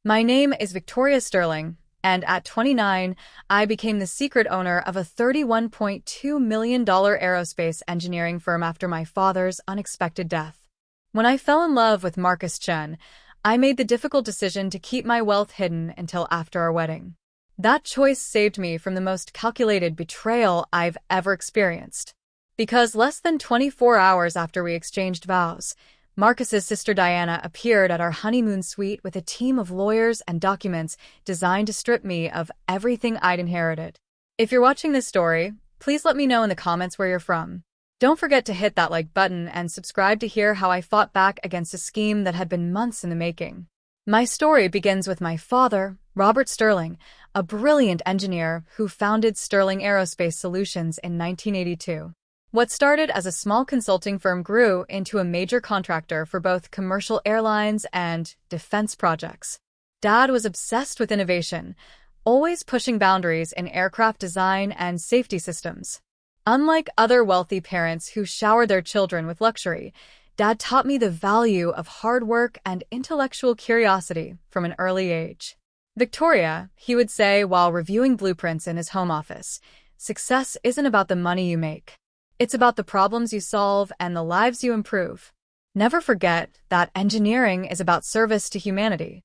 My name is Victoria Sterling, and at 29, I became the secret owner of a $31.2 million aerospace engineering firm after my father's unexpected death. When I fell in love with Marcus Chen, I made the difficult decision to keep my wealth hidden until after our wedding. That choice saved me from the most calculated betrayal I've ever experienced. Because less than 24 hours after we exchanged vows, Marcus's sister Diana appeared at our honeymoon suite with a team of lawyers and documents designed to strip me of everything I'd inherited. If you're watching this story, please let me know in the comments where you're from. Don't forget to hit that like button and subscribe to hear how I fought back against a scheme that had been months in the making. My story begins with my father, Robert Sterling, a brilliant engineer who founded Sterling Aerospace Solutions in 1982. What started as a small consulting firm grew into a major contractor for both commercial airlines and defense projects. Dad was obsessed with innovation, always pushing boundaries in aircraft design and safety systems. Unlike other wealthy parents who showered their children with luxury, Dad taught me the value of hard work and intellectual curiosity from an early age. Victoria, he would say while reviewing blueprints in his home office, success isn't about the money you make. It's about the problems you solve and the lives you improve. Never forget that engineering is about service to humanity.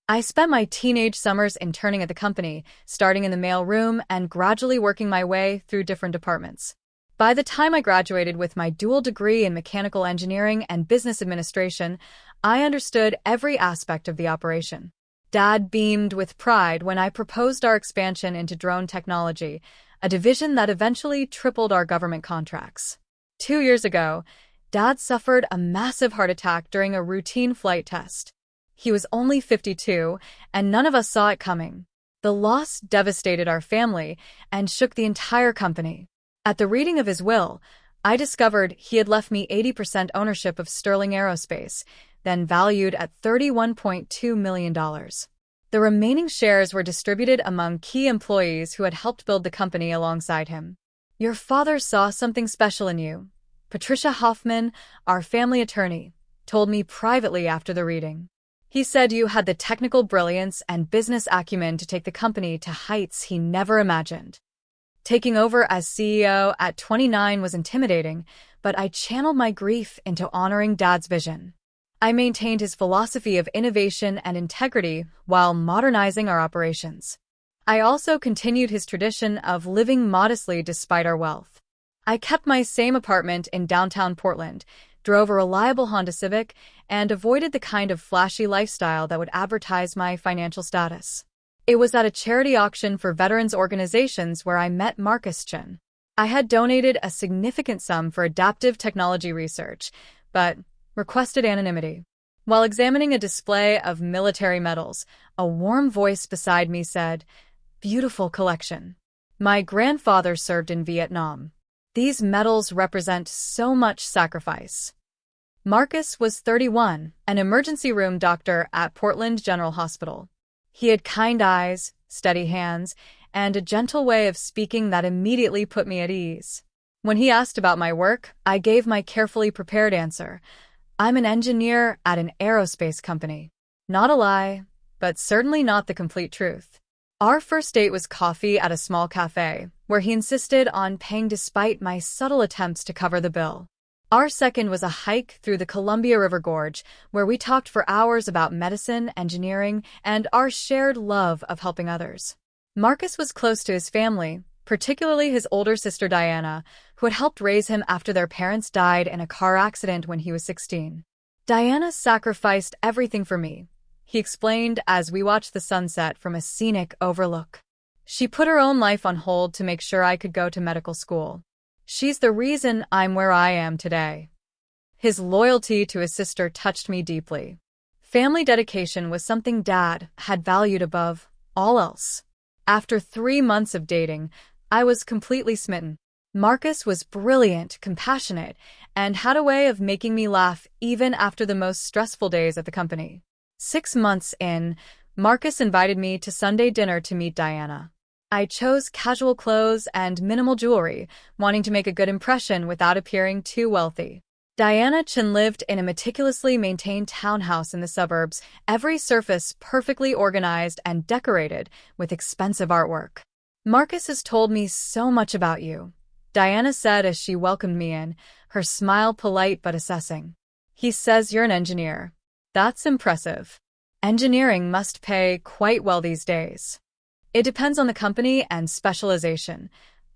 I spent my teenage summers interning at the company, starting in the mail room and gradually working my way through different departments. By the time I graduated with my dual degree in mechanical engineering and business administration, I understood every aspect of the operation. Dad beamed with pride when I proposed our expansion into drone technology, a division that eventually tripled our government contracts. 2 years ago, Dad suffered a massive heart attack during a routine flight test. He was only 52, and none of us saw it coming. The loss devastated our family and shook the entire company. At the reading of his will, I discovered he had left me 80% ownership of Sterling Aerospace, then valued at $31.2 million. The remaining shares were distributed among key employees who had helped build the company alongside him. Your father saw something special in you. Patricia Hoffman, our family attorney, told me privately after the reading. He said you had the technical brilliance and business acumen to take the company to heights he never imagined. Taking over as CEO at 29 was intimidating, but I channeled my grief into honoring Dad's vision. I maintained his philosophy of innovation and integrity while modernizing our operations. I also continued his tradition of living modestly despite our wealth. I kept my same apartment in downtown Portland, drove a reliable Honda Civic, and avoided the kind of flashy lifestyle that would advertise my financial status. It was at a charity auction for veterans organizations where I met Marcus Chen. I had donated a significant sum for adaptive technology research, but requested anonymity. While examining a display of military medals, a warm voice beside me said, "Beautiful collection. My grandfather served in Vietnam. These medals represent so much sacrifice." Marcus was 31, an emergency room doctor at Portland General Hospital. He had kind eyes, steady hands, and a gentle way of speaking that immediately put me at ease. When he asked about my work, I gave my carefully prepared answer. I'm an engineer at an aerospace company. Not a lie, but certainly not the complete truth. Our first date was coffee at a small cafe, where he insisted on paying despite my subtle attempts to cover the bill. Our second was a hike through the Columbia River Gorge, where we talked for hours about medicine, engineering, and our shared love of helping others. Marcus was close to his family, particularly his older sister Diana, who had helped raise him after their parents died in a car accident when he was 16. Diana sacrificed everything for me, he explained as we watched the sunset from a scenic overlook. She put her own life on hold to make sure I could go to medical school. She's the reason I'm where I am today. His loyalty to his sister touched me deeply. Family dedication was something Dad had valued above all else. After 3 months of dating, I was completely smitten. Marcus was brilliant, compassionate, and had a way of making me laugh even after the most stressful days at the company. 6 months in, Marcus invited me to Sunday dinner to meet Diana. I chose casual clothes and minimal jewelry, wanting to make a good impression without appearing too wealthy. Diana Chin lived in a meticulously maintained townhouse in the suburbs, every surface perfectly organized and decorated with expensive artwork. "Marcus has told me so much about you," Diana said as she welcomed me in, her smile polite but assessing. "He says you're an engineer. That's impressive. Engineering must pay quite well these days." "It depends on the company and specialization,"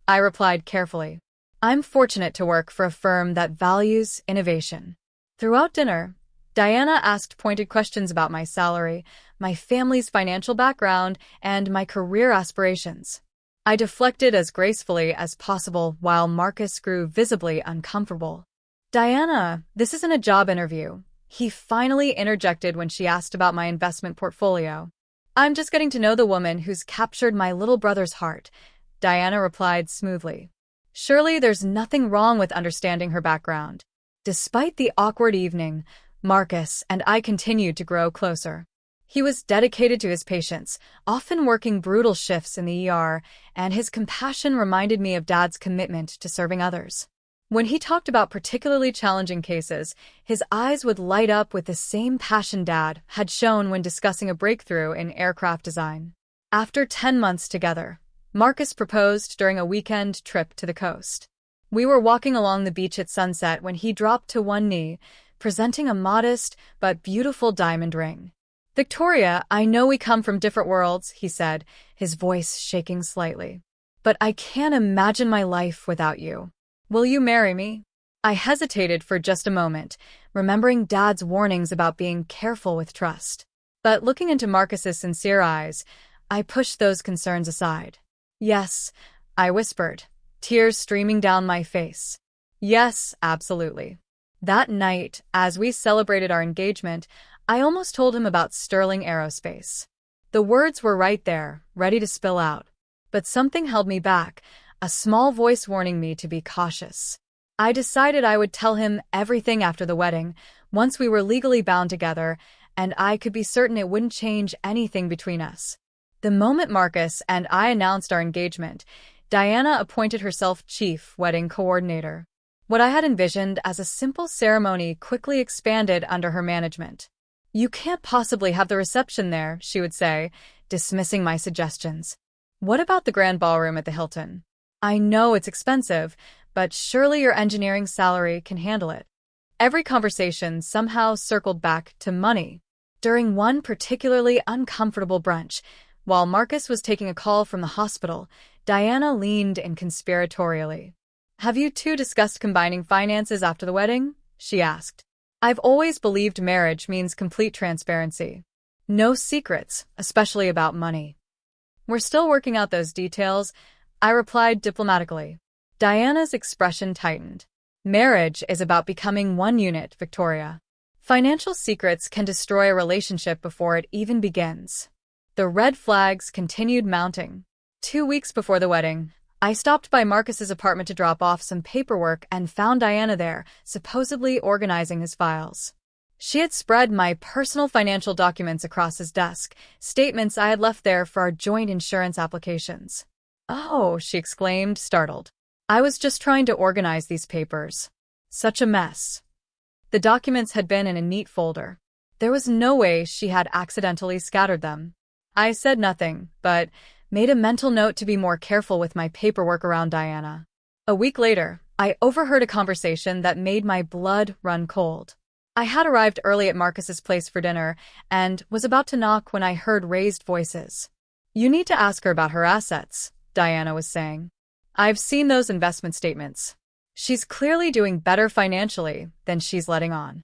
I replied carefully. "I'm fortunate to work for a firm that values innovation." Throughout dinner, Diana asked pointed questions about my salary, my family's financial background, and my career aspirations. I deflected as gracefully as possible while Marcus grew visibly uncomfortable. "Diana, this isn't a job interview," he finally interjected when she asked about my investment portfolio. "I'm just getting to know the woman who's captured my little brother's heart," Diana replied smoothly. Surely there's nothing wrong with understanding her background. Despite the awkward evening, Marcus and I continued to grow closer. He was dedicated to his patients, often working brutal shifts in the ER, and his compassion reminded me of Dad's commitment to serving others. When he talked about particularly challenging cases, his eyes would light up with the same passion Dad had shown when discussing a breakthrough in aircraft design. After 10 months together, Marcus proposed during a weekend trip to the coast. We were walking along the beach at sunset when he dropped to one knee, presenting a modest but beautiful diamond ring. "Victoria, I know we come from different worlds," he said, his voice shaking slightly. "But I can't imagine my life without you. Will you marry me?" I hesitated for just a moment, remembering Dad's warnings about being careful with trust. But looking into Marcus's sincere eyes, I pushed those concerns aside. "Yes," I whispered, tears streaming down my face. "Yes, absolutely." That night, as we celebrated our engagement, I almost told him about Sterling Aerospace. The words were right there, ready to spill out. But something held me back, a small voice warning me to be cautious. I decided I would tell him everything after the wedding, once we were legally bound together, and I could be certain it wouldn't change anything between us. The moment Marcus and I announced our engagement, Diana appointed herself chief wedding coordinator. What I had envisioned as a simple ceremony quickly expanded under her management. "You can't possibly have the reception there," she would say, dismissing my suggestions. "What about the grand ballroom at the Hilton? I know it's expensive, but surely your engineering salary can handle it." Every conversation somehow circled back to money. During one particularly uncomfortable brunch, while Marcus was taking a call from the hospital, Diana leaned in conspiratorially. "Have you two discussed combining finances after the wedding?" she asked. "I've always believed marriage means complete transparency. No secrets, especially about money." "We're still working out those details," I replied diplomatically. Diana's expression tightened. "Marriage is about becoming one unit, Victoria. Financial secrets can destroy a relationship before it even begins." The red flags continued mounting. 2 weeks before the wedding, I stopped by Marcus's apartment to drop off some paperwork and found Diana there, supposedly organizing his files. She had spread my personal financial documents across his desk, statements I had left there for our joint insurance applications. "Oh," she exclaimed, startled. "I was just trying to organize these papers. Such a mess." The documents had been in a neat folder. There was no way she had accidentally scattered them. I said nothing, but made a mental note to be more careful with my paperwork around Diana. A week later, I overheard a conversation that made my blood run cold. I had arrived early at Marcus's place for dinner and was about to knock when I heard raised voices. "You need to ask her about her assets," Diana was saying. "I've seen those investment statements. She's clearly doing better financially than she's letting on."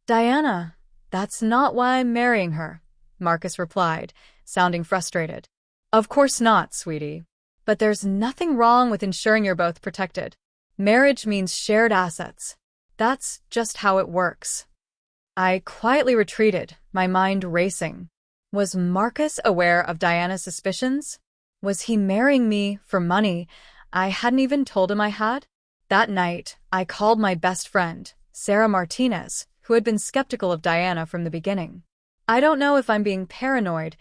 "Diana, that's not why I'm marrying her," Marcus replied, sounding frustrated. "Of course not, sweetie. But there's nothing wrong with ensuring you're both protected. Marriage means shared assets. That's just how it works." I quietly retreated, my mind racing. Was Marcus aware of Diana's suspicions? Was he marrying me for money I hadn't even told him I had? That night, I called my best friend, Sarah Martinez, who had been skeptical of Diana from the beginning. "I don't know if I'm being paranoid,"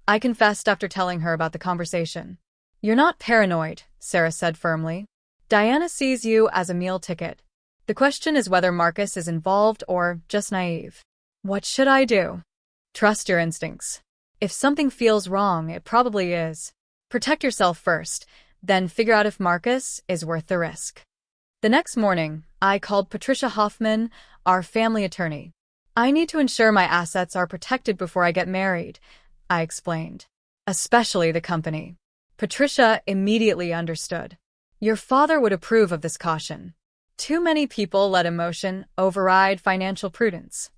I confessed after telling her about the conversation. "You're not paranoid," Sarah said firmly. "Diana sees you as a meal ticket. The question is whether Marcus is involved or just naive. What should I do? Trust your instincts. If something feels wrong, it probably is. Protect yourself first, then figure out if Marcus is worth the risk. The next morning, I called Patricia Hoffman, our family attorney. I need to ensure my assets are protected before I get married, I explained. Especially the company. Patricia immediately understood. Your father would approve of this caution. Too many people let emotion override financial prudence.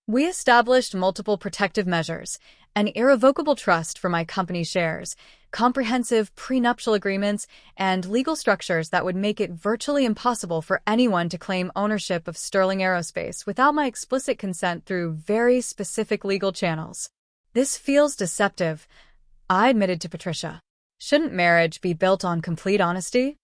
We established multiple protective measures, an irrevocable trust for my company shares, comprehensive prenuptial agreements, and legal structures that would make it virtually impossible for anyone to claim ownership of Sterling Aerospace without my explicit consent through very specific legal channels. This feels deceptive, I admitted to Patricia. Shouldn't marriage be built on complete honesty?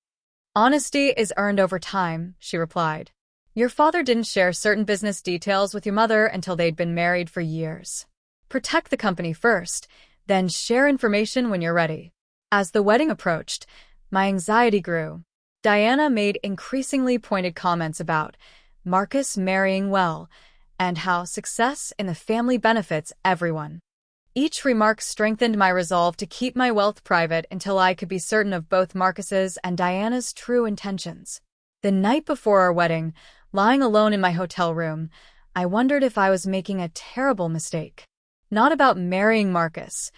Honesty is earned over time, she replied. Your father didn't share certain business details with your mother until they'd been married for years. Protect the company first, then share information when you're ready. As the wedding approached, my anxiety grew. Diana made increasingly pointed comments about Marcus marrying well and how success in the family benefits everyone. Each remark strengthened my resolve to keep my wealth private until I could be certain of both Marcus's and Diana's true intentions. The night before our wedding, lying alone in my hotel room, I wondered if I was making a terrible mistake. Not about marrying Marcus.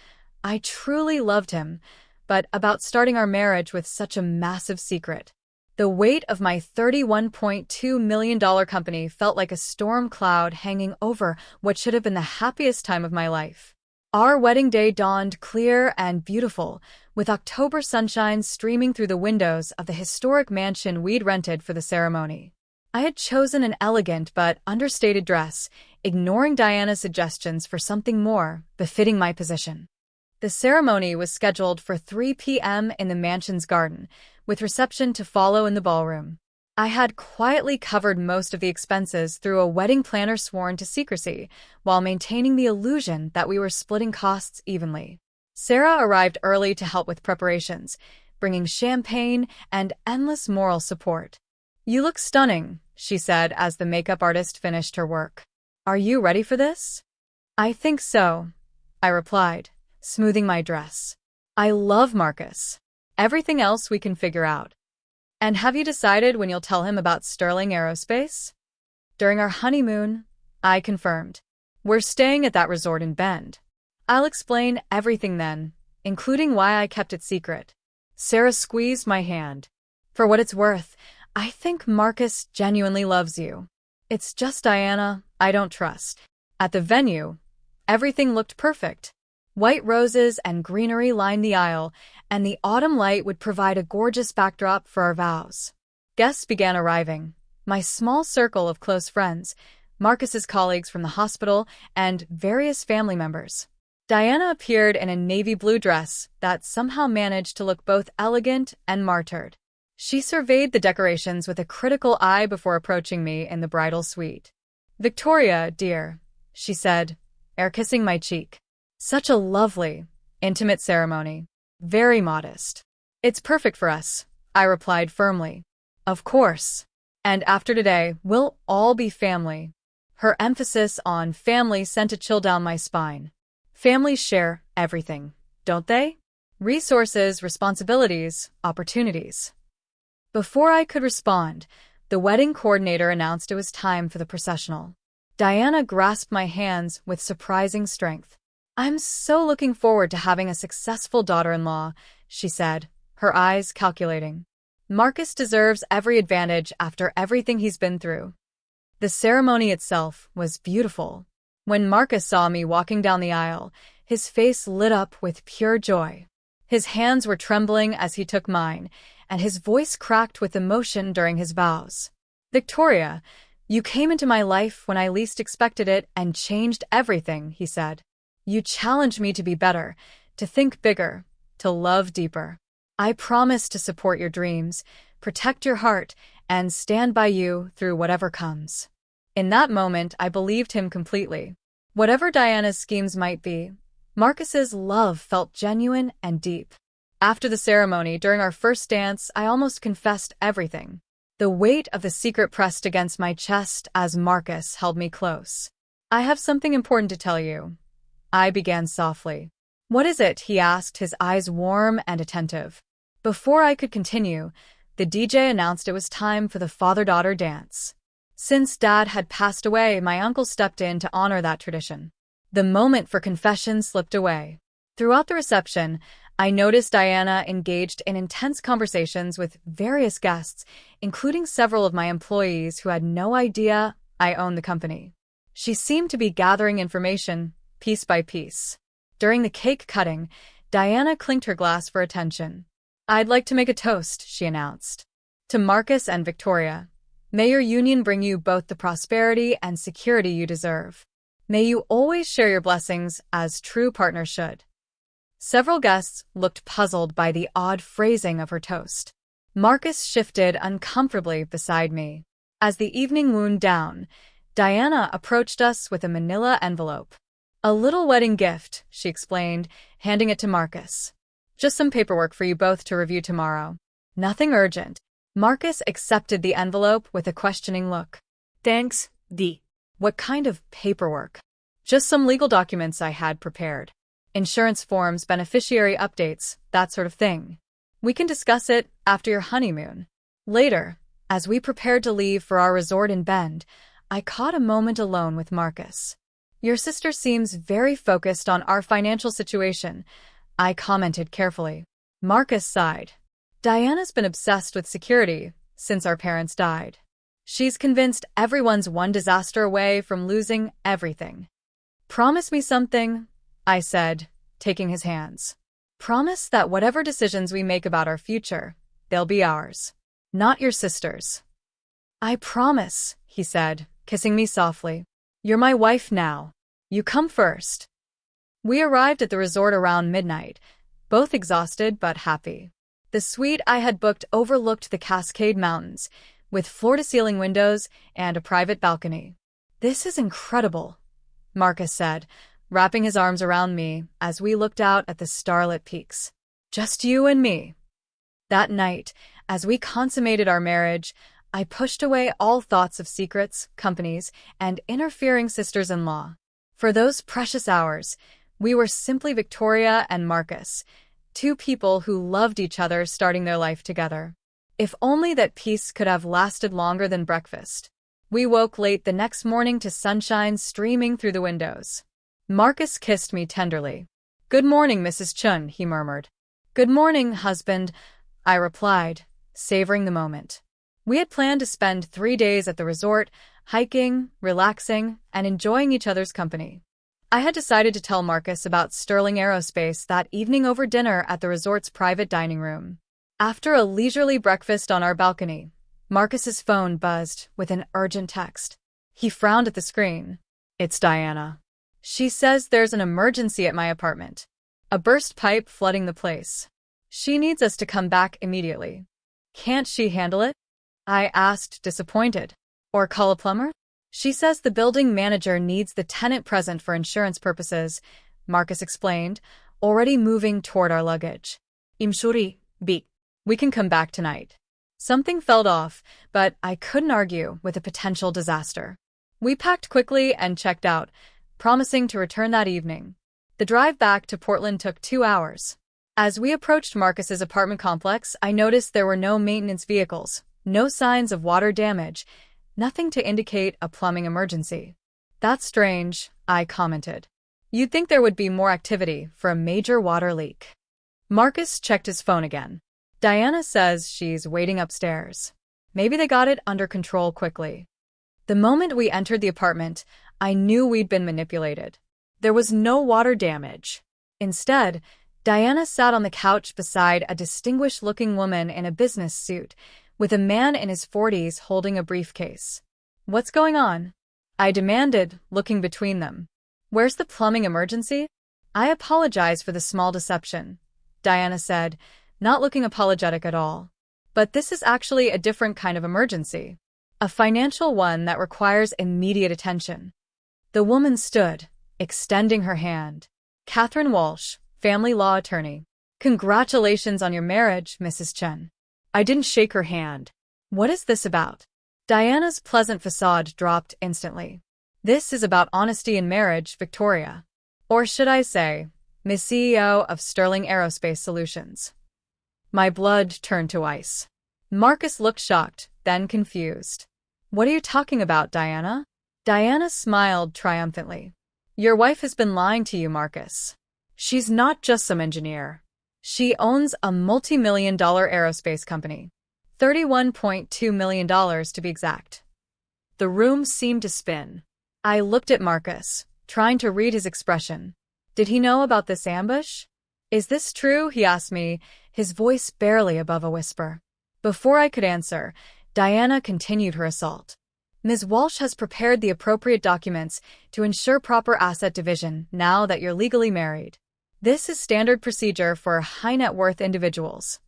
I truly loved him, but about starting our marriage with such a massive secret. The weight of my $31.2 million company felt like a storm cloud hanging over what should have been the happiest time of my life. Our wedding day dawned clear and beautiful, with October sunshine streaming through the windows of the historic mansion we'd rented for the ceremony. I had chosen an elegant but understated dress, ignoring Diana's suggestions for something more befitting my position. The ceremony was scheduled for 3 p.m. in the mansion's garden, with reception to follow in the ballroom. I had quietly covered most of the expenses through a wedding planner sworn to secrecy, while maintaining the illusion that we were splitting costs evenly. Sarah arrived early to help with preparations, bringing champagne and endless moral support. You look stunning, she said as the makeup artist finished her work. Are you ready for this? I think so, I replied, smoothing my dress. I love Marcus. Everything else we can figure out. And have you decided when you'll tell him about Sterling Aerospace? During our honeymoon, I confirmed. We're staying at that resort in Bend. I'll explain everything then, including why I kept it secret. Sarah squeezed my hand. For what it's worth, I think Marcus genuinely loves you. It's just Diana I don't trust. At the venue, everything looked perfect. White roses and greenery lined the aisle, and the autumn light would provide a gorgeous backdrop for our vows. Guests began arriving. My small circle of close friends, Marcus's colleagues from the hospital, and various family members. Diana appeared in a navy blue dress that somehow managed to look both elegant and martyred. She surveyed the decorations with a critical eye before approaching me in the bridal suite. Victoria, dear, she said, air-kissing my cheek. Such a lovely, intimate ceremony. Very modest. It's perfect for us, I replied firmly. Of course. And after today, we'll all be family. Her emphasis on family sent a chill down my spine. Families share everything, don't they? Resources, responsibilities, opportunities. Before I could respond, the wedding coordinator announced it was time for the processional. Diana grasped my hands with surprising strength. I'm so looking forward to having a successful daughter-in-law, she said, her eyes calculating. Marcus deserves every advantage after everything he's been through. The ceremony itself was beautiful. When Marcus saw me walking down the aisle, his face lit up with pure joy. His hands were trembling as he took mine, and his voice cracked with emotion during his vows. Victoria, you came into my life when I least expected it and changed everything, he said. You challenged me to be better, to think bigger, to love deeper. I promise to support your dreams, protect your heart, and stand by you through whatever comes. In that moment, I believed him completely. Whatever Diana's schemes might be, Marcus's love felt genuine and deep. After the ceremony, during our first dance, I almost confessed everything. The weight of the secret pressed against my chest as Marcus held me close. "I have something important to tell you," I began softly. "What is it?" he asked, his eyes warm and attentive. Before I could continue, the DJ announced it was time for the father-daughter dance. Since Dad had passed away, my uncle stepped in to honor that tradition. The moment for confession slipped away. Throughout the reception, I noticed Diana engaged in intense conversations with various guests, including several of my employees who had no idea I owned the company. She seemed to be gathering information, piece by piece. During the cake cutting, Diana clinked her glass for attention. "I'd like to make a toast," she announced. "To Marcus and Victoria. May your union bring you both the prosperity and security you deserve. May you always share your blessings as true partners should." Several guests looked puzzled by the odd phrasing of her toast. Marcus shifted uncomfortably beside me. As the evening wound down, Diana approached us with a manila envelope. "A little wedding gift," she explained, handing it to Marcus. "Just some paperwork for you both to review tomorrow. Nothing urgent." Marcus accepted the envelope with a questioning look. "Thanks, Dee." "What kind of paperwork?" "Just some legal documents I had prepared. Insurance forms, beneficiary updates, that sort of thing. We can discuss it after your honeymoon." Later, as we prepared to leave for our resort in Bend, I caught a moment alone with Marcus. "Your sister seems very focused on our financial situation," I commented carefully. Marcus sighed. "Diana's been obsessed with security since our parents died. She's convinced everyone's one disaster away from losing everything." "Promise me something," I said, taking his hands. "Promise that whatever decisions we make about our future, they'll be ours, not your sister's." "I promise," he said, kissing me softly. "You're my wife now. You come first." We arrived at the resort around midnight, both exhausted but happy. The suite I had booked overlooked the Cascade Mountains, with floor-to-ceiling windows and a private balcony. "This is incredible," Marcus said, wrapping his arms around me as we looked out at the starlit peaks. "Just you and me." That night, as we consummated our marriage, I pushed away all thoughts of secrets, companies, and interfering sisters-in-law. For those precious hours, we were simply Victoria and Marcus, two people who loved each other starting their life together. If only that peace could have lasted longer than breakfast. We woke late the next morning to sunshine streaming through the windows. Marcus kissed me tenderly. "Good morning, Mrs. Chun," he murmured. "Good morning, husband," I replied, savoring the moment. We had planned to spend 3 days at the resort, hiking, relaxing, and enjoying each other's company. I had decided to tell Marcus about Sterling Aerospace that evening over dinner at the resort's private dining room. After a leisurely breakfast on our balcony, Marcus's phone buzzed with an urgent text. He frowned at the screen. "It's Diana. She says there's an emergency at my apartment. A burst pipe flooding the place. She needs us to come back immediately." "Can't she handle it?" I asked, disappointed. "Or call a plumber?" "She says the building manager needs the tenant present for insurance purposes," Marcus explained, already moving toward our luggage. "Imshuri, bi. We can come back tonight." Something felt off, but I couldn't argue with a potential disaster. We packed quickly and checked out, promising to return that evening. The drive back to Portland took 2 hours. As we approached Marcus's apartment complex, I noticed there were no maintenance vehicles, no signs of water damage, nothing to indicate a plumbing emergency. "That's strange," I commented. "You'd think there would be more activity for a major water leak." Marcus checked his phone again. "Diana says she's waiting upstairs. Maybe they got it under control quickly." The moment we entered the apartment, I knew we'd been manipulated. There was no water damage. Instead, Diana sat on the couch beside a distinguished-looking woman in a business suit, with a man in his 40s holding a briefcase. "What's going on?" I demanded, looking between them. "Where's the plumbing emergency?" "I apologize for the small deception," Diana said, not looking apologetic at all. "But this is actually a different kind of emergency. A financial one that requires immediate attention." The woman stood, extending her hand. "Catherine Walsh, family law attorney. Congratulations on your marriage, Mrs. Chen." I didn't shake her hand. What is this about? Diana's pleasant facade dropped instantly. This is about honesty in marriage, Victoria. Or should I say, Ms. CEO of Sterling Aerospace Solutions. My blood turned to ice. Marcus looked shocked, then confused. What are you talking about, Diana? Diana smiled triumphantly. Your wife has been lying to you, Marcus. She's not just some engineer. She owns a multi-million-dollar aerospace company. $31.2 million to be exact. The room seemed to spin. I looked at Marcus, trying to read his expression. Did he know about this ambush? Is this true? He asked me, his voice barely above a whisper. Before I could answer, Diana continued her assault. Ms. Walsh has prepared the appropriate documents to ensure proper asset division now that you're legally married. This is standard procedure for high-net-worth individuals.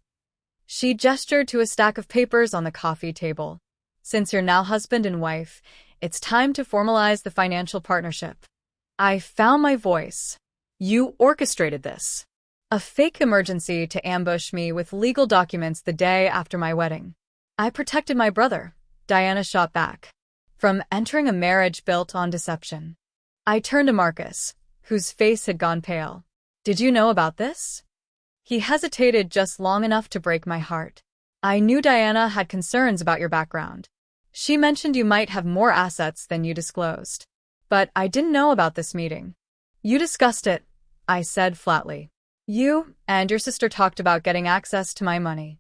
She gestured to a stack of papers on the coffee table. Since you're now husband and wife, it's time to formalize the financial partnership. I found my voice. You orchestrated this. A fake emergency to ambush me with legal documents the day after my wedding. I protected my brother, Diana shot back, from entering a marriage built on deception. I turned to Marcus, whose face had gone pale. Did you know about this? He hesitated just long enough to break my heart. I knew Diana had concerns about your background. She mentioned you might have more assets than you disclosed. But I didn't know about this meeting. You discussed it, I said flatly. You and your sister talked about getting access to my money.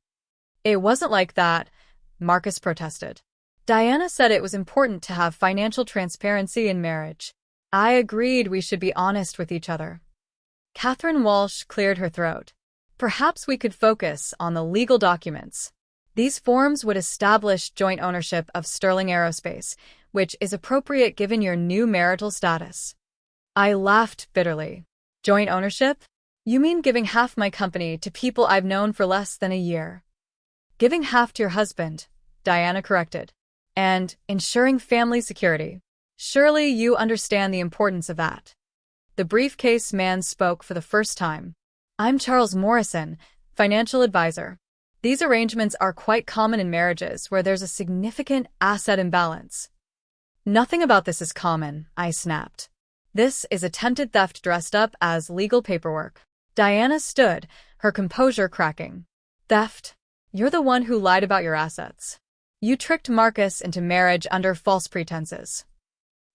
It wasn't like that, Marcus protested. Diana said it was important to have financial transparency in marriage. I agreed we should be honest with each other. Catherine Walsh cleared her throat. Perhaps we could focus on the legal documents. These forms would establish joint ownership of Sterling Aerospace, which is appropriate given your new marital status. I laughed bitterly. Joint ownership? You mean giving half my company to people I've known for less than a year? Giving half to your husband, Diana corrected. And ensuring family security. Surely you understand the importance of that. The briefcase man spoke for the first time. I'm Charles Morrison, financial advisor. These arrangements are quite common in marriages where there's a significant asset imbalance. Nothing about this is common, I snapped. This is attempted theft dressed up as legal paperwork. Diana stood, her composure cracking. Theft? You're the one who lied about your assets. You tricked Marcus into marriage under false pretenses.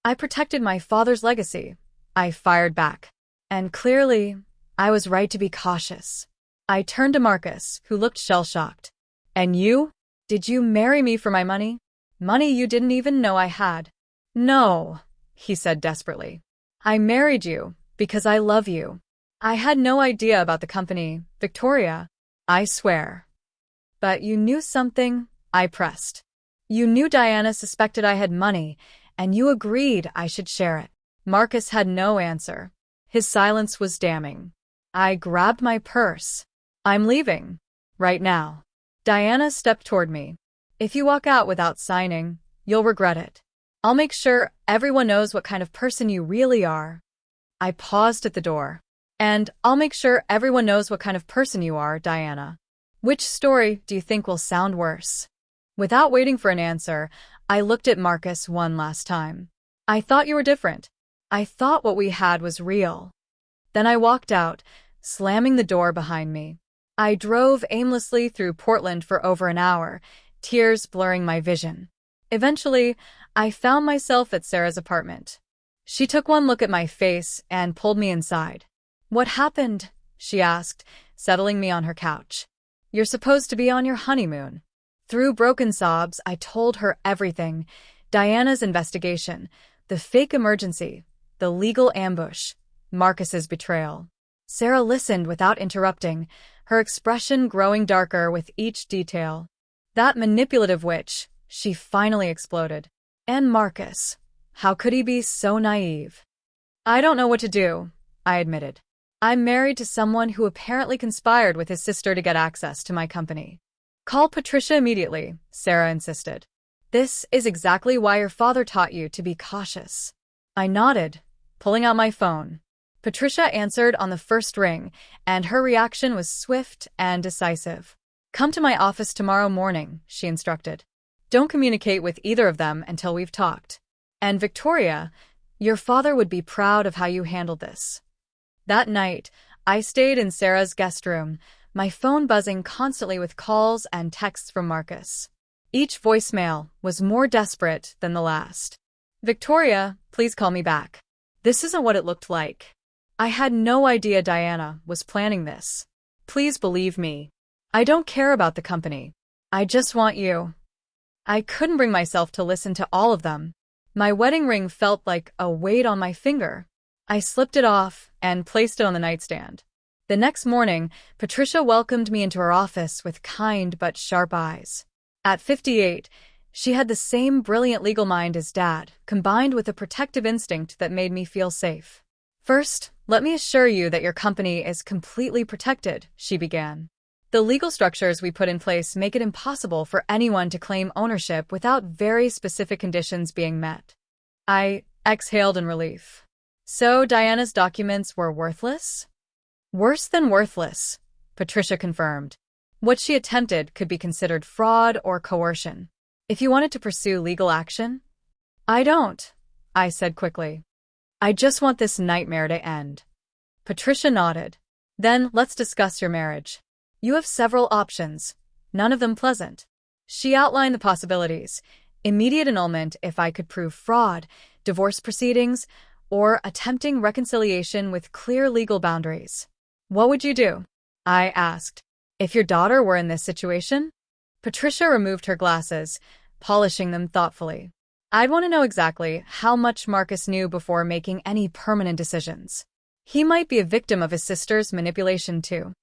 I protected my father's legacy, I fired back. And clearly, I was right to be cautious. I turned to Marcus, who looked shell-shocked. And you? Did you marry me for my money? Money you didn't even know I had. No, he said desperately. I married you because I love you. I had no idea about the company, Victoria. I swear. But you knew something, I pressed. You knew Diana suspected I had money, and you agreed I should share it. Marcus had no answer. His silence was damning. I grabbed my purse. I'm leaving. Right now. Diana stepped toward me. If you walk out without signing, you'll regret it. I'll make sure everyone knows what kind of person you really are. I paused at the door. And I'll make sure everyone knows what kind of person you are, Diana. Which story do you think will sound worse? Without waiting for an answer, I looked at Marcus one last time. I thought you were different. I thought what we had was real. Then I walked out, slamming the door behind me. I drove aimlessly through Portland for over an hour, tears blurring my vision. Eventually, I found myself at Sarah's apartment. She took one look at my face and pulled me inside. What happened? She asked, settling me on her couch. You're supposed to be on your honeymoon. Through broken sobs, I told her everything. Diana's investigation, the fake emergency, the legal ambush, Marcus's betrayal. Sarah listened without interrupting, her expression growing darker with each detail. That manipulative witch, she finally exploded. And Marcus, how could he be so naive? I don't know what to do, I admitted. I'm married to someone who apparently conspired with his sister to get access to my company. Call Patricia immediately, Sarah insisted. This is exactly why your father taught you to be cautious. I nodded, pulling out my phone. Patricia answered on the first ring, and her reaction was swift and decisive. Come to my office tomorrow morning, she instructed. Don't communicate with either of them until we've talked. And Victoria, your father would be proud of how you handled this. That night, I stayed in Sarah's guest room, my phone buzzing constantly with calls and texts from Marcus. Each voicemail was more desperate than the last. Victoria, please call me back. This isn't what it looked like. I had no idea Diana was planning this. Please believe me. I don't care about the company. I just want you. I couldn't bring myself to listen to all of them. My wedding ring felt like a weight on my finger. I slipped it off and placed it on the nightstand. The next morning, Patricia welcomed me into her office with kind but sharp eyes. At 58, she had the same brilliant legal mind as Dad, combined with a protective instinct that made me feel safe. First, let me assure you that your company is completely protected, she began. The legal structures we put in place make it impossible for anyone to claim ownership without very specific conditions being met. I exhaled in relief. So Diana's documents were worthless? Worse than worthless, Patricia confirmed. What she attempted could be considered fraud or coercion. If you wanted to pursue legal action? I don't, I said quickly. I just want this nightmare to end. Patricia nodded. Then let's discuss your marriage. You have several options, none of them pleasant. She outlined the possibilities: immediate annulment if I could prove fraud, divorce proceedings, or attempting reconciliation with clear legal boundaries. What would you do? I asked. If your daughter were in this situation? Patricia removed her glasses, polishing them thoughtfully. I'd want to know exactly how much Marcus knew before making any permanent decisions. He might be a victim of his sister's manipulation too.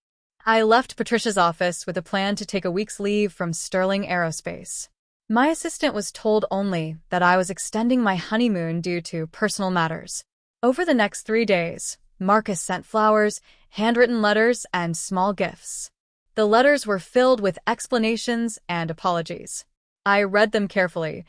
I left Patricia's office with a plan to take a week's leave from Sterling Aerospace. My assistant was told only that I was extending my honeymoon due to personal matters. Over the next 3 days, Marcus sent flowers, handwritten letters, and small gifts. The letters were filled with explanations and apologies. I read them carefully,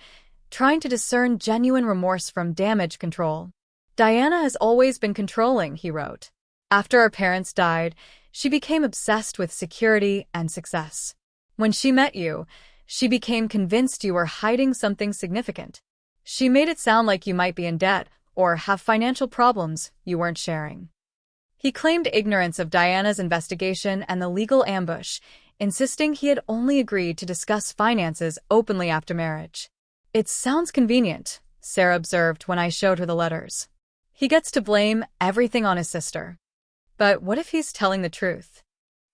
trying to discern genuine remorse from damage control. Diana has always been controlling, he wrote. After our parents died, she became obsessed with security and success. When she met you, she became convinced you were hiding something significant. She made it sound like you might be in debt or have financial problems you weren't sharing. He claimed ignorance of Diana's investigation and the legal ambush, insisting he had only agreed to discuss finances openly after marriage. It sounds convenient, Sarah observed when I showed her the letters. He gets to blame everything on his sister. But what if he's telling the truth?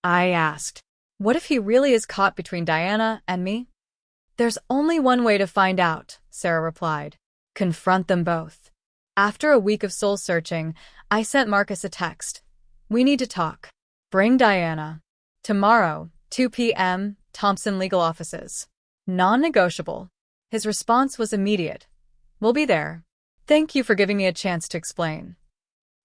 I asked. What if he really is caught between Diana and me? There's only one way to find out, Sarah replied. Confront them both. After a week of soul-searching, I sent Marcus a text. We need to talk. Bring Diana. Tomorrow, 2 p.m., Thompson Legal Offices. Non-negotiable. His response was immediate. We'll be there. Thank you for giving me a chance to explain.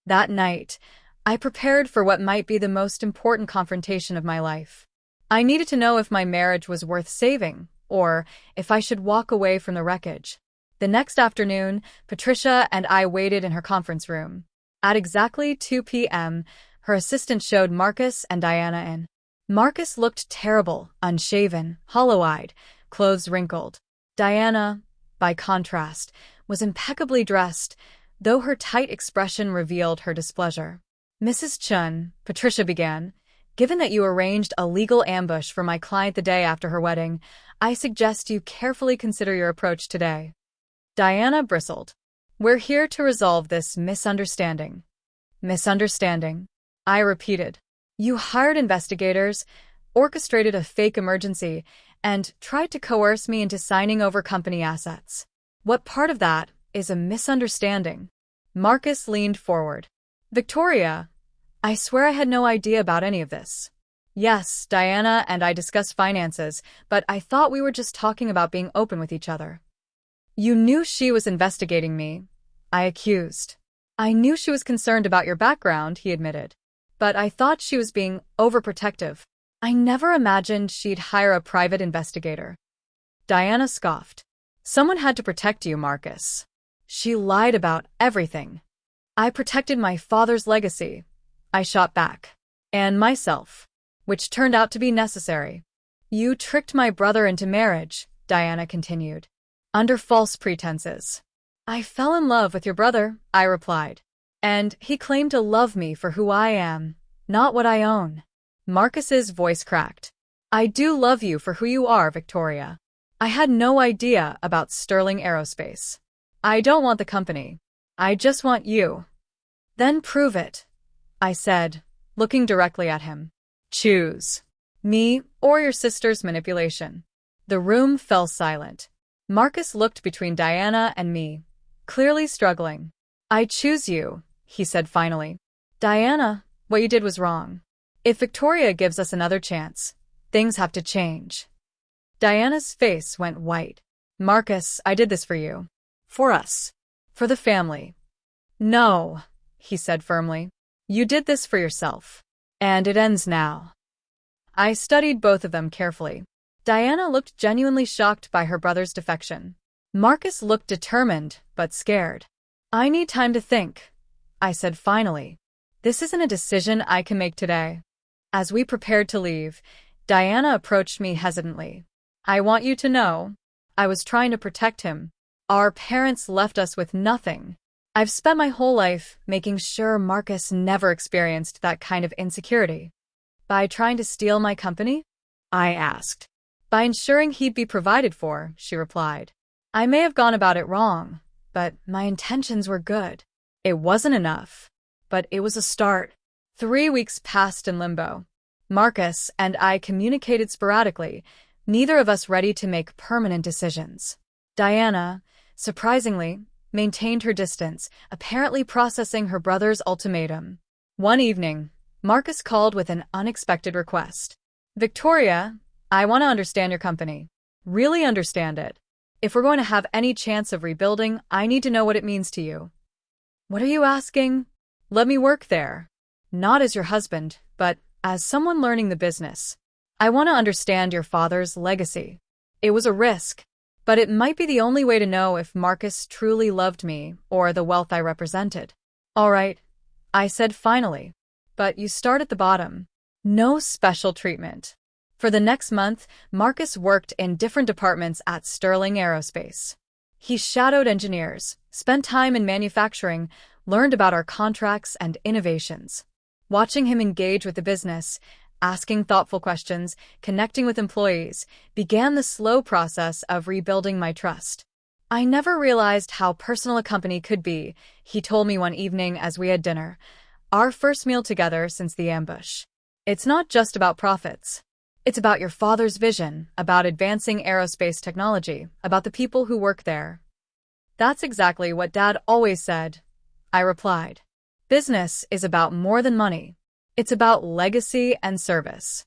That night, I prepared for what might be the most important confrontation of my life. I needed to know if my marriage was worth saving, or if I should walk away from the wreckage. The next afternoon, Patricia and I waited in her conference room. At exactly 2 p.m., her assistant showed Marcus and Diana in. Marcus looked terrible, unshaven, hollow-eyed, clothes wrinkled. Diana, by contrast, was impeccably dressed, though her tight expression revealed her displeasure. Mrs. Chun, Patricia began, given that you arranged a legal ambush for my client the day after her wedding, I suggest you carefully consider your approach today. Diana bristled. We're here to resolve this misunderstanding. Misunderstanding? I repeated. You hired investigators, orchestrated a fake emergency, and tried to coerce me into signing over company assets. What part of that is a misunderstanding? Marcus leaned forward. Victoria, I swear I had no idea about any of this. Yes, Diana and I discussed finances, but I thought we were just talking about being open with each other. You knew she was investigating me, I accused. I knew she was concerned about your background, he admitted. But I thought she was being overprotective. I never imagined she'd hire a private investigator. Diana scoffed. Someone had to protect you, Marcus. She lied about everything. I protected my father's legacy, I shot back. And myself, which turned out to be necessary. You tricked my brother into marriage, Diana continued. Under false pretenses. I fell in love with your brother, I replied. And he claimed to love me for who I am, not what I own. Marcus's voice cracked. I do love you for who you are, Victoria. I had no idea about Sterling Aerospace. I don't want the company. I just want you. Then prove it, I said, looking directly at him. Choose. Me or your sister's manipulation. The room fell silent. Marcus looked between Diana and me, clearly struggling. I choose you, he said finally. Diana, what you did was wrong. If Victoria gives us another chance, things have to change. Diana's face went white. Marcus, I did this for you. For us. For the family. No, he said firmly. You did this for yourself. And it ends now. I studied both of them carefully. Diana looked genuinely shocked by her brother's defection. Marcus looked determined, but scared. I need time to think, I said finally. This isn't a decision I can make today. As we prepared to leave, Diana approached me hesitantly. I want you to know, I was trying to protect him. Our parents left us with nothing. I've spent my whole life making sure Marcus never experienced that kind of insecurity. By trying to steal my company? I asked. By ensuring he'd be provided for, she replied. I may have gone about it wrong, but my intentions were good. It wasn't enough, but it was a start. 3 weeks passed in limbo. Marcus and I communicated sporadically, neither of us ready to make permanent decisions. Diana, surprisingly, maintained her distance, apparently processing her brother's ultimatum. One evening, Marcus called with an unexpected request. Victoria, I want to understand your company. Really understand it. If we're going to have any chance of rebuilding, I need to know what it means to you. What are you asking? Let me work there. Not as your husband, but as someone learning the business. I want to understand your father's legacy. It was a risk, but it might be the only way to know if Marcus truly loved me or the wealth I represented. All right, I said finally. But you start at the bottom. No special treatment. For the next month, Marcus worked in different departments at Sterling Aerospace. He shadowed engineers, spent time in manufacturing, learned about our contracts and innovations. Watching him engage with the business, asking thoughtful questions, connecting with employees, began the slow process of rebuilding my trust. I never realized how personal a company could be, he told me one evening as we had dinner, our first meal together since the ambush. It's not just about profits. It's about your father's vision, about advancing aerospace technology, about the people who work there. That's exactly what Dad always said, I replied. Business is about more than money. It's about legacy and service.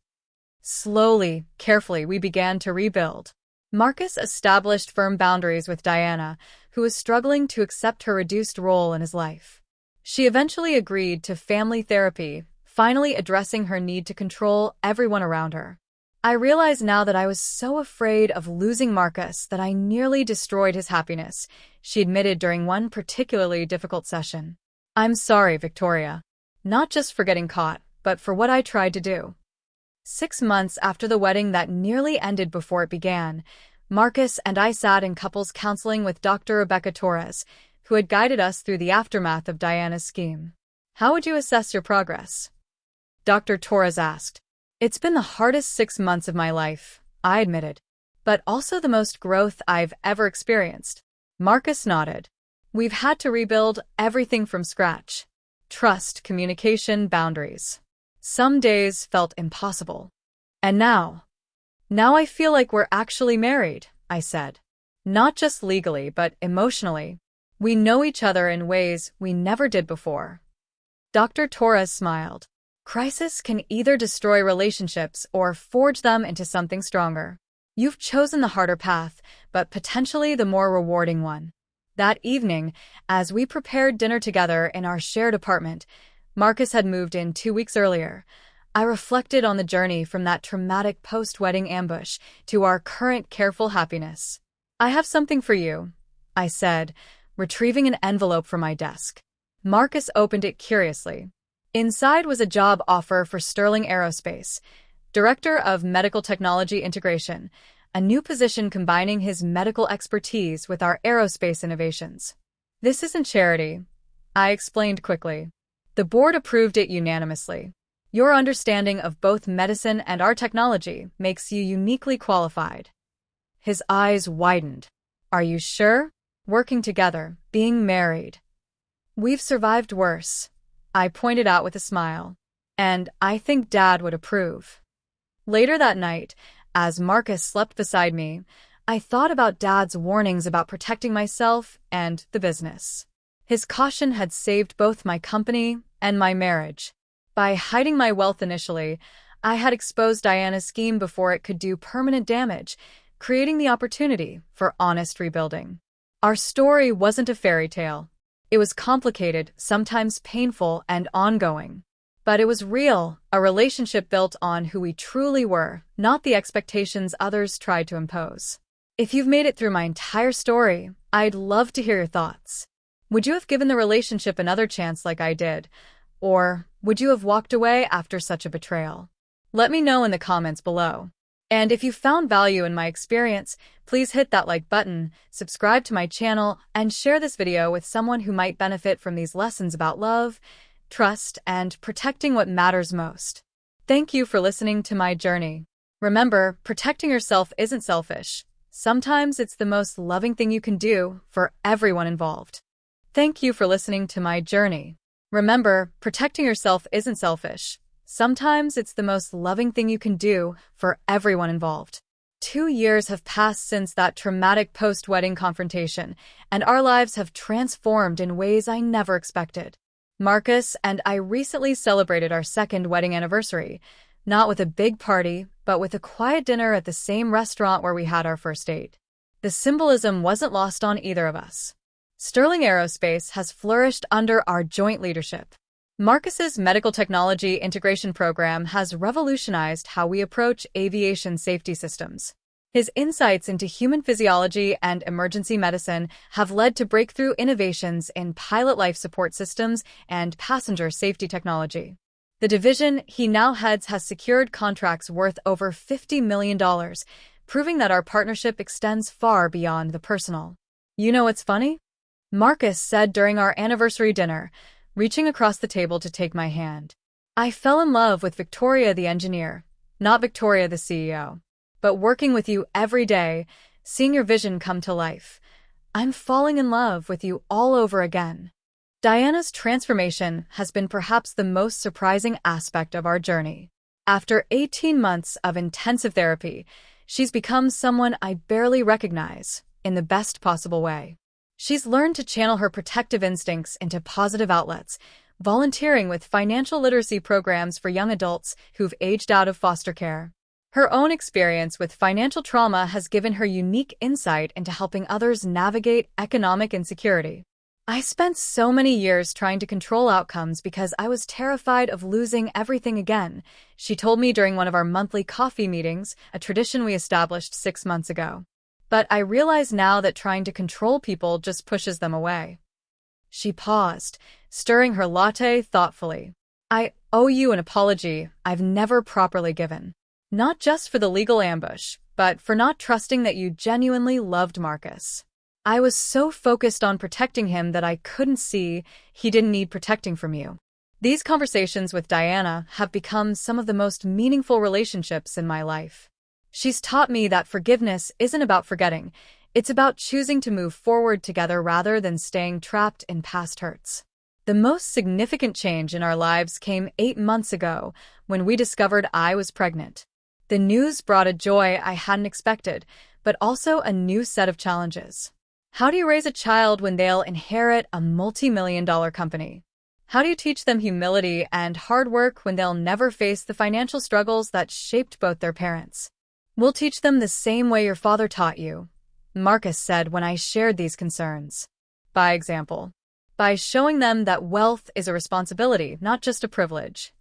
Slowly, carefully, we began to rebuild. Marcus established firm boundaries with Diana, who was struggling to accept her reduced role in his life. She eventually agreed to family therapy, finally addressing her need to control everyone around her. I realize now that I was so afraid of losing Marcus that I nearly destroyed his happiness, she admitted during one particularly difficult session. I'm sorry, Victoria. Not just for getting caught, but for what I tried to do. 6 months after the wedding that nearly ended before it began, Marcus and I sat in couples counseling with Dr. Rebecca Torres, who had guided us through the aftermath of Diana's scheme. How would you assess your progress? Dr. Torres asked. It's been the hardest 6 months of my life, I admitted, but also the most growth I've ever experienced. Marcus nodded. We've had to rebuild everything from scratch. Trust, communication, boundaries. Some days felt impossible. And now I feel like we're actually married, I said. Not just legally, but emotionally. We know each other in ways we never did before. Dr. Torres smiled. Crisis can either destroy relationships or forge them into something stronger. You've chosen the harder path, but potentially the more rewarding one. That evening, as we prepared dinner together in our shared apartment, Marcus had moved in 2 weeks earlier. I reflected on the journey from that traumatic post-wedding ambush to our current careful happiness. I have something for you, I said, retrieving an envelope from my desk. Marcus opened it curiously. Inside was a job offer for Sterling Aerospace, Director of Medical Technology Integration, a new position combining his medical expertise with our aerospace innovations. This isn't charity, I explained quickly. The board approved it unanimously. Your understanding of both medicine and our technology makes you uniquely qualified. His eyes widened. Are you sure? Working together, being married. We've survived worse, I pointed out with a smile. And I think Dad would approve. Later that night, as Marcus slept beside me, I thought about Dad's warnings about protecting myself and the business. His caution had saved both my company and my marriage. By hiding my wealth initially, I had exposed Diana's scheme before it could do permanent damage, creating the opportunity for honest rebuilding. Our story wasn't a fairy tale. It was complicated, sometimes painful, and ongoing. But it was real, a relationship built on who we truly were, not the expectations others tried to impose. If you've made it through my entire story, I'd love to hear your thoughts. Would you have given the relationship another chance like I did? Or would you have walked away after such a betrayal? Let me know in the comments below. And if you found value in my experience, please hit that like button, subscribe to my channel, and share this video with someone who might benefit from these lessons about love, trust, and protecting what matters most. Thank you for listening to my journey. Remember, protecting yourself isn't selfish. Sometimes it's the most loving thing you can do for everyone involved. Thank you for listening to my journey. Remember, protecting yourself isn't selfish. Sometimes it's the most loving thing you can do for everyone involved. 2 years have passed since that traumatic post-wedding confrontation, and our lives have transformed in ways I never expected. Marcus and I recently celebrated our second wedding anniversary, not with a big party, but with a quiet dinner at the same restaurant where we had our first date. The symbolism wasn't lost on either of us. Sterling Aerospace has flourished under our joint leadership. Marcus's medical technology integration program has revolutionized how we approach aviation safety systems. His insights into human physiology and emergency medicine have led to breakthrough innovations in pilot life support systems and passenger safety technology. The division he now heads has secured contracts worth over $50 million, proving that our partnership extends far beyond the personal. You know what's funny? Marcus said during our anniversary dinner, reaching across the table to take my hand. I fell in love with Victoria the engineer, not Victoria the CEO. But working with you every day, seeing your vision come to life, I'm falling in love with you all over again. Diana's transformation has been perhaps the most surprising aspect of our journey. After 18 months of intensive therapy, she's become someone I barely recognize, in the best possible way. She's learned to channel her protective instincts into positive outlets, volunteering with financial literacy programs for young adults who've aged out of foster care. Her own experience with financial trauma has given her unique insight into helping others navigate economic insecurity. I spent so many years trying to control outcomes because I was terrified of losing everything again, she told me during one of our monthly coffee meetings, a tradition we established 6 months ago. But I realize now that trying to control people just pushes them away. She paused, stirring her latte thoughtfully. I owe you an apology I've never properly given. Not just for the legal ambush, but for not trusting that you genuinely loved Marcus. I was so focused on protecting him that I couldn't see he didn't need protecting from you. These conversations with Diana have become some of the most meaningful relationships in my life. She's taught me that forgiveness isn't about forgetting, it's about choosing to move forward together rather than staying trapped in past hurts. The most significant change in our lives came 8 months ago when we discovered I was pregnant. The news brought a joy I hadn't expected, but also a new set of challenges. How do you raise a child when they'll inherit a multi-million-dollar company? How do you teach them humility and hard work when they'll never face the financial struggles that shaped both their parents? We'll teach them the same way your father taught you, Marcus said when I shared these concerns. By example. By showing them that wealth is a responsibility, not just a privilege.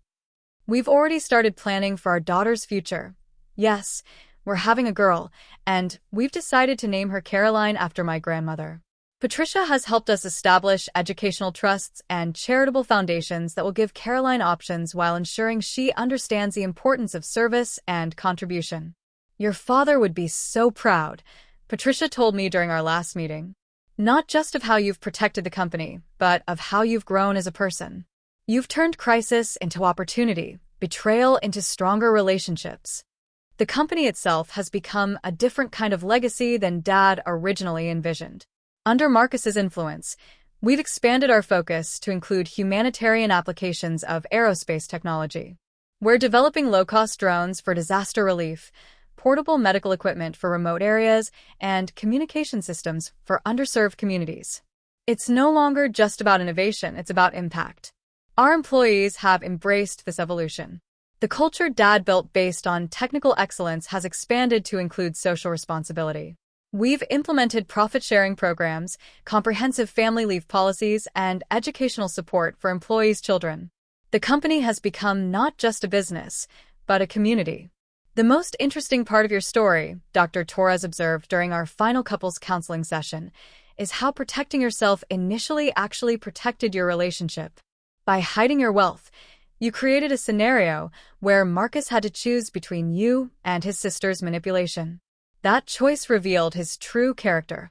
We've already started planning for our daughter's future. Yes, we're having a girl, and we've decided to name her Caroline after my grandmother. Patricia has helped us establish educational trusts and charitable foundations that will give Caroline options while ensuring she understands the importance of service and contribution. Your father would be so proud, Patricia told me during our last meeting. Not just of how you've protected the company, but of how you've grown as a person. You've turned crisis into opportunity, betrayal into stronger relationships. The company itself has become a different kind of legacy than Dad originally envisioned. Under Marcus's influence, we've expanded our focus to include humanitarian applications of aerospace technology. We're developing low-cost drones for disaster relief, portable medical equipment for remote areas, and communication systems for underserved communities. It's no longer just about innovation, it's about impact. Our employees have embraced this evolution. The culture Dad built based on technical excellence has expanded to include social responsibility. We've implemented profit-sharing programs, comprehensive family leave policies, and educational support for employees' children. The company has become not just a business, but a community. The most interesting part of your story, Dr. Torres observed during our final couples counseling session, is how protecting yourself initially actually protected your relationship. By hiding your wealth, you created a scenario where Marcus had to choose between you and his sister's manipulation. That choice revealed his true character.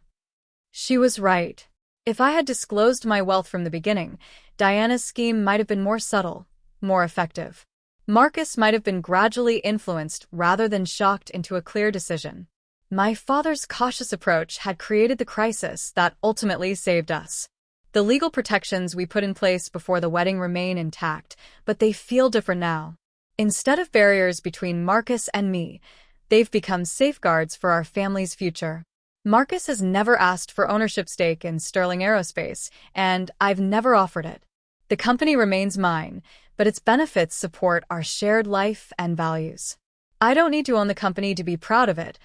She was right. If I had disclosed my wealth from the beginning, Diana's scheme might have been more subtle, more effective. Marcus might have been gradually influenced rather than shocked into a clear decision. My father's cautious approach had created the crisis that ultimately saved us. The legal protections we put in place before the wedding remain intact, but they feel different now. Instead of barriers between Marcus and me, they've become safeguards for our family's future. Marcus has never asked for ownership stake in Sterling Aerospace, and I've never offered it. The company remains mine, but its benefits support our shared life and values. I don't need to own the company to be proud of it,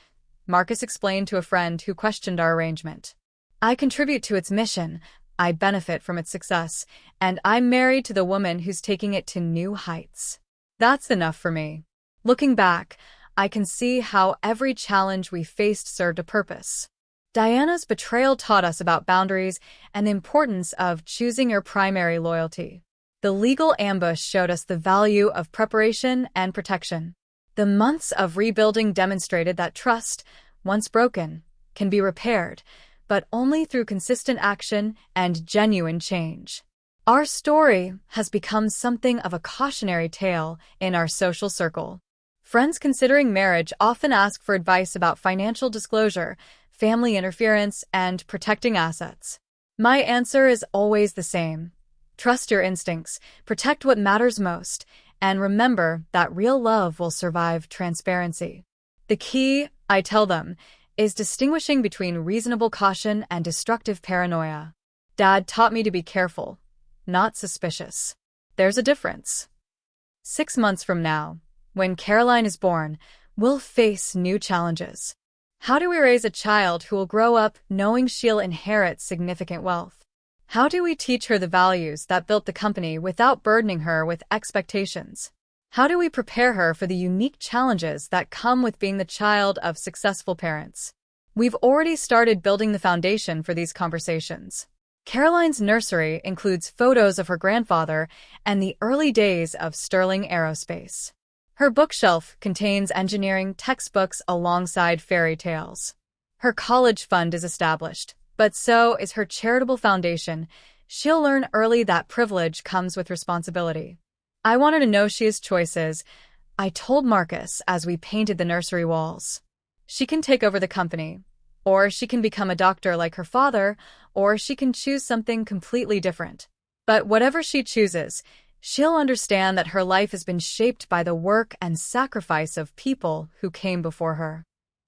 Marcus explained to a friend who questioned our arrangement. I contribute to its mission, I benefit from its success, and I'm married to the woman who's taking it to new heights. That's enough for me. Looking back, I can see how every challenge we faced served a purpose. Diana's betrayal taught us about boundaries and the importance of choosing your primary loyalty. The legal ambush showed us the value of preparation and protection. The months of rebuilding demonstrated that trust, once broken, can be repaired, but only through consistent action and genuine change. Our story has become something of a cautionary tale in our social circle. Friends considering marriage often ask for advice about financial disclosure, family interference, and protecting assets. My answer is always the same. Trust your instincts, protect what matters most, and remember that real love will survive transparency. The key, I tell them, is distinguishing between reasonable caution and destructive paranoia. Dad taught me to be careful, not suspicious. There's a difference. 6 months from now, when Caroline is born, we'll face new challenges. How do we raise a child who will grow up knowing she'll inherit significant wealth? How do we teach her the values that built the company without burdening her with expectations? How do we prepare her for the unique challenges that come with being the child of successful parents? We've already started building the foundation for these conversations. Caroline's nursery includes photos of her grandfather and the early days of Sterling Aerospace. Her bookshelf contains engineering textbooks alongside fairy tales. Her college fund is established, but so is her charitable foundation. She'll learn early that privilege comes with responsibility. I want her to know she has choices, I told Marcus as we painted the nursery walls. She can take over the company, or she can become a doctor like her father, or she can choose something completely different. But whatever she chooses, she'll understand that her life has been shaped by the work and sacrifice of people who came before her.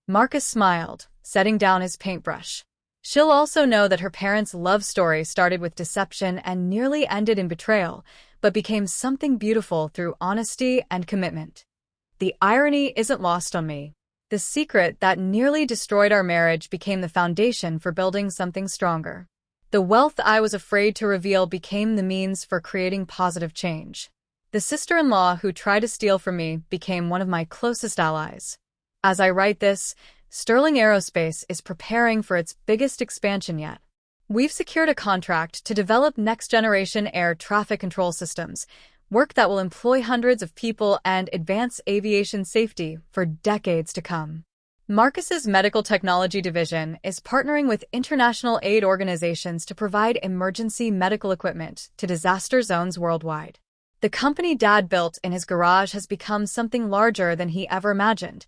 Marcus smiled, setting down his paintbrush. She'll also know that her parents' love story started with deception and nearly ended in betrayal, but became something beautiful through honesty and commitment. The irony isn't lost on me. The secret that nearly destroyed our marriage became the foundation for building something stronger. The wealth I was afraid to reveal became the means for creating positive change. The sister-in-law who tried to steal from me became one of my closest allies. As I write this, Sterling Aerospace is preparing for its biggest expansion yet. We've secured a contract to develop next-generation air traffic control systems, work that will employ hundreds of people and advance aviation safety for decades to come. Marcus's medical technology division is partnering with international aid organizations to provide emergency medical equipment to disaster zones worldwide. The company Dad built in his garage has become something larger than he ever imagined,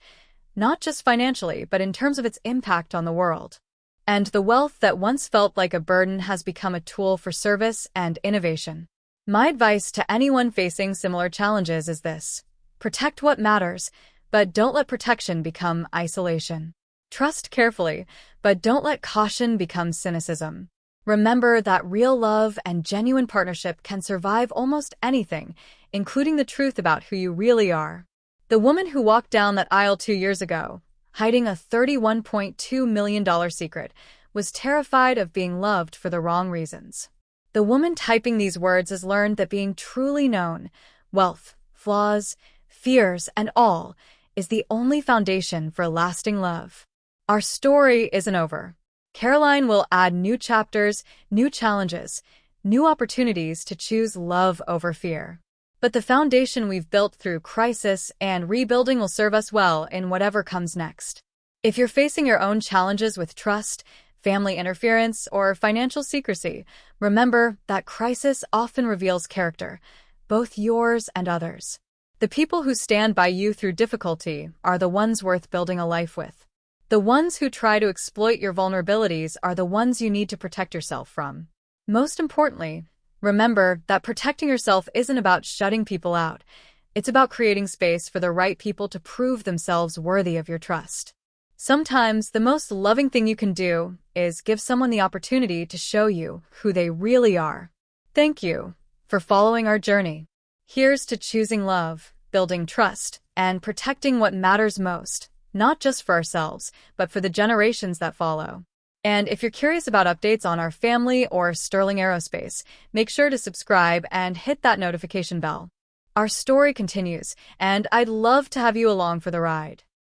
not just financially, but in terms of its impact on the world. And the wealth that once felt like a burden has become a tool for service and innovation. My advice to anyone facing similar challenges is this: protect what matters, but don't let protection become isolation. Trust carefully, but don't let caution become cynicism. Remember that real love and genuine partnership can survive almost anything, including the truth about who you really are. The woman who walked down that aisle 2 years ago, hiding a $31.2 million secret, was terrified of being loved for the wrong reasons. The woman typing these words has learned that being truly known, wealth, flaws, fears, and all, is the only foundation for lasting love. Our story isn't over. Caroline will add new chapters, new challenges, new opportunities to choose love over fear. But the foundation we've built through crisis and rebuilding will serve us well in whatever comes next. If you're facing your own challenges with trust, family interference, or financial secrecy, remember that crisis often reveals character, both yours and others. The people who stand by you through difficulty are the ones worth building a life with. The ones who try to exploit your vulnerabilities are the ones you need to protect yourself from. Most importantly, remember that protecting yourself isn't about shutting people out. It's about creating space for the right people to prove themselves worthy of your trust. Sometimes the most loving thing you can do is give someone the opportunity to show you who they really are. Thank you for following our journey. Here's to choosing love, building trust, and protecting what matters most, not just for ourselves, but for the generations that follow. And if you're curious about updates on our family or Sterling Aerospace, make sure to subscribe and hit that notification bell. Our story continues, and I'd love to have you along for the ride.